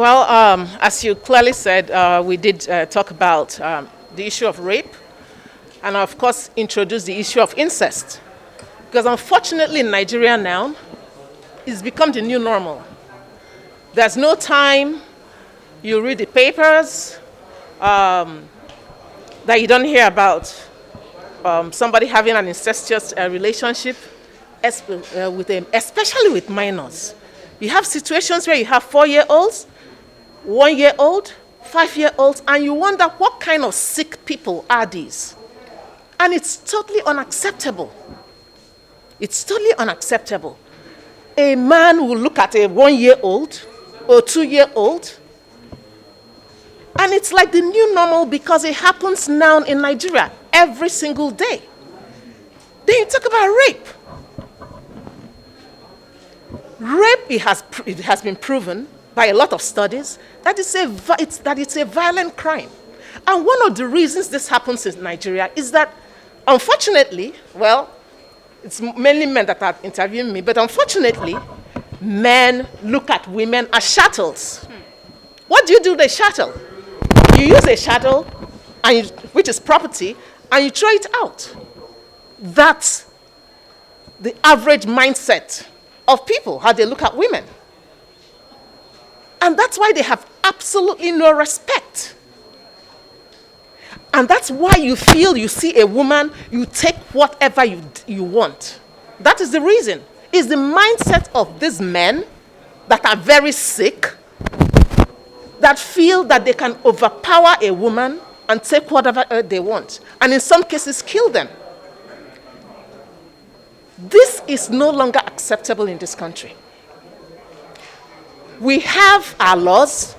Well, as you clearly said, we did talk about the issue of rape and, of course, introduce the issue of incest. Because unfortunately in Nigeria now, it's become the new normal. There's no time you read the papers that you don't hear about somebody having an incestuous relationship, especially with minors. You have situations where you have 4-year-olds, 1-year-old, 5-year-olds, and you wonder what kind of sick people are these? And it's totally unacceptable. It's totally unacceptable. A man will look at a 1-year-old or 2-year-old, and it's like the new normal because it happens now in Nigeria every single day. Then you talk about rape. Rape, it has been proven by a lot of studies that it's a violent crime. And one of the reasons this happens in Nigeria is that, unfortunately, well, it's mainly men that are interviewing me, but unfortunately, men look at women as chattels. What do you do with a chattel? You use a chattel, which is property, and you throw it out. That's the average mindset of people, how they look at women. And that's why they have absolutely no respect. And that's why you feel you see a woman, you take whatever you want. That is the reason. It's the mindset of these men that are very sick, that feel that they can overpower a woman and take whatever they want, and in some cases kill them. This is no longer acceptable in this country. We have our laws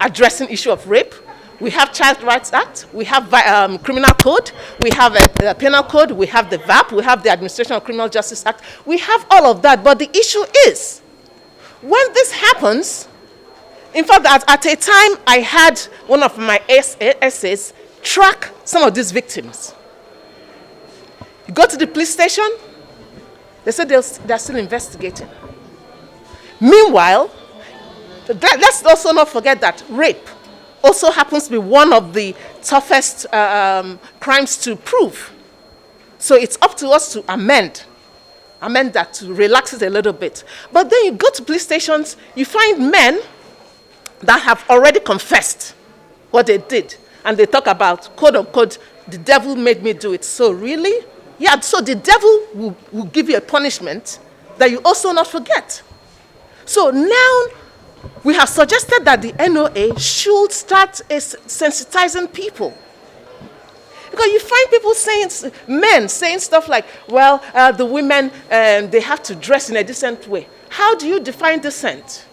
addressing issue of rape. We have Child Rights Act. We have Criminal Code. We have a Penal Code. We have the VAP. We have the Administration of Criminal Justice Act. We have all of that. But the issue is, when this happens, in fact, at a time, I had one of my essays track some of these victims. You go to the police station, they say they're still investigating. Meanwhile, let's also not forget that rape also happens to be one of the toughest crimes to prove. So it's up to us to amend that, to relax it a little bit. But then you go to police stations, you find men that have already confessed what they did. And they talk about, quote unquote, the devil made me do it. So really? Yeah, so the devil will give you a punishment that you also not forget. So now we have suggested that the NOA should start sensitizing people. Because you find people men saying stuff like, well, the women, they have to dress in a decent way. How do you define decent?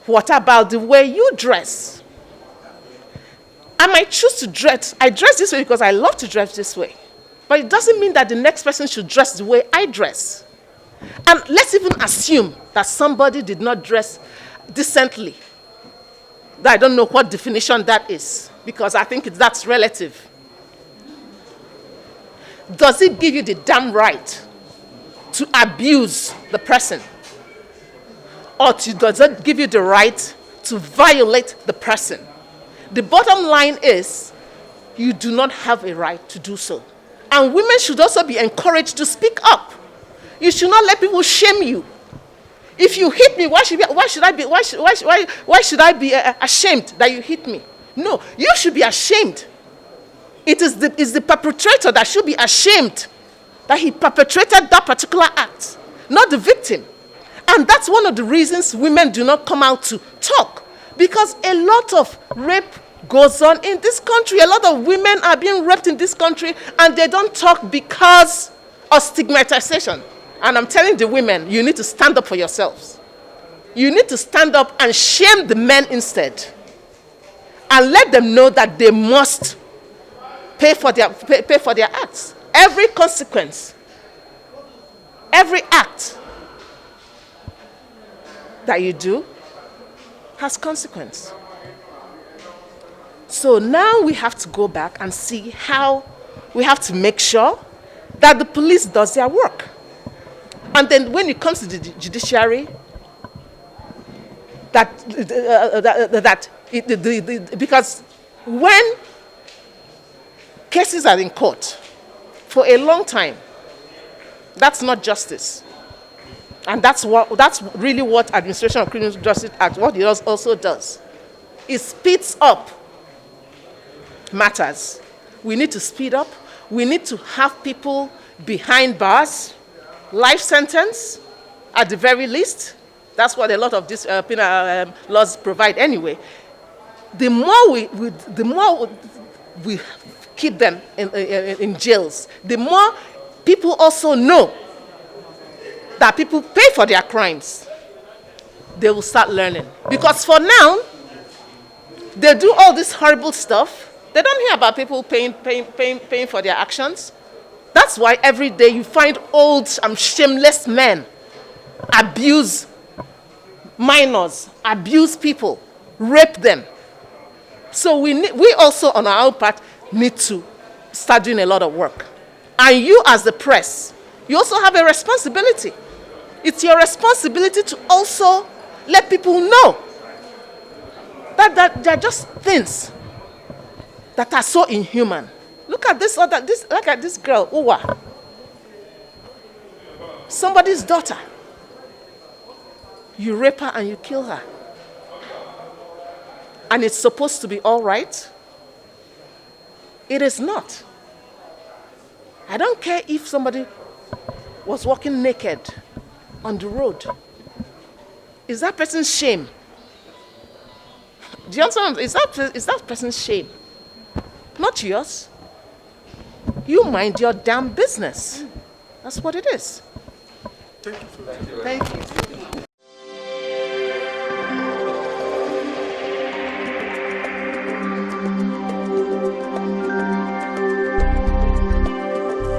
What about the way you dress? I might choose to dress. I dress this way because I love to dress this way. But it doesn't mean that the next person should dress the way I dress. And let's even assume that somebody did not dress decently. I don't know what definition that is, because I think that's relative. Does it give you the damn right to abuse the person? Or does it give you the right to violate the person? The bottom line is, you do not have a right to do so. And women should also be encouraged to speak up. You should not let people shame you. If you hit me, why should I be ashamed that you hit me? No, you should be ashamed. It's the perpetrator that should be ashamed that he perpetrated that particular act, not the victim. And that's one of the reasons women do not come out to talk, because a lot of rape goes on in this country. A lot of women are being raped in this country, and they don't talk because of stigmatization. And I'm telling the women, you need to stand up for yourselves. You need to stand up and shame the men instead. And let them know that they must pay for their acts. Every consequence, every act that you do has consequence. So now we have to go back and see how we have to make sure that the police does their work. And then when it comes to the judiciary, Because when cases are in court for a long time, that's not justice. And that's really what Administration of Criminal Justice Act, what it also does. It speeds up matters. We need to speed up. We need to have people behind bars, life sentence at the very least. That's what a lot of these penal laws provide anyway. The more we keep them in jails, the more people also know that people pay for their crimes. They will start learning. Because for now, they do all this horrible stuff. They don't hear about people paying for their actions. That's why every day you find old shameless men abuse minors, abuse people, rape them. So we also, on our own part, need to start doing a lot of work. And you, as the press, you also have a responsibility. It's your responsibility to also let people know that they're just things that are so inhuman. Look at this girl, Uwa. Somebody's daughter. You rape her and you kill her. And it's supposed to be all right. It is not. I don't care if somebody was walking naked on the road. Is that person's shame? Do you understand? Is that person's shame? Not yours. You mind your damn business. That's what it is. Thank you for that. Thank you.